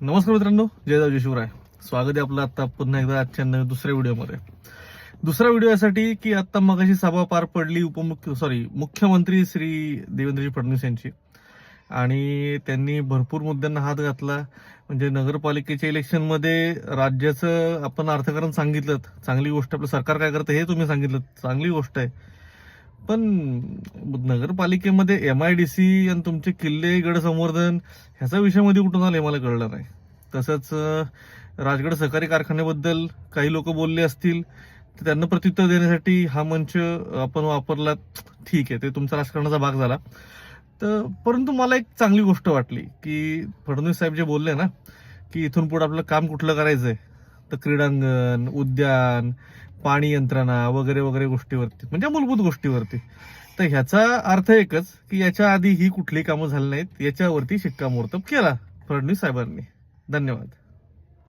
नमस्कार मित्रांनो, जय शिवराय. स्वागत आहे आपलं आता पुन्हा एकदा आजच्या दुसऱ्या व्हिडिओमध्ये. दुसरा व्हिडिओ यासाठी की आता मगाशी सभा पार पडली मुख्यमंत्री श्री देवेंद्रजी फडणवीस यांची, आणि त्यांनी भरपूर मुद्द्यांना हात घातला. म्हणजे नगरपालिकेच्या इलेक्शनमध्ये राज्याचं आपण अर्थकारण सांगितलं, चांगली गोष्ट. आपलं सरकार काय करतं हे तुम्ही सांगितलं, चांगली गोष्ट आहे. पण नगरपालिकेमध्ये MIDC आणि तुमचे किल्ले गड संवर्धन ह्याचा विषयामध्ये कुठून आले मला कळलं नाही. तसंच राजगड सहकारी कारखान्याबद्दल काही लोक बोलले असतील, तर त्यांना प्रत्युत्तर देण्यासाठी हा मंच आपण वापरला. ठीक आहे, ते तुमचा राजकारणाचा भाग झाला. तर परंतु मला एक चांगली गोष्ट वाटली की फडणवीस साहेब जे बोलले ना की इथून पुढे आपलं काम कुठलं करायचंय, तर क्रीडांगण, उद्यान, पाणी यंत्रणा वगैरे वगैरे गोष्टीवरती, म्हणजे मूलभूत गोष्टीवरती. तर ह्याचा अर्थ एकच की याच्या आधी ही कुठलीही कामं झाली नाहीत, याच्यावरती शिक्कामोर्तब केला फडणवीस साहेबांनी. धन्यवाद.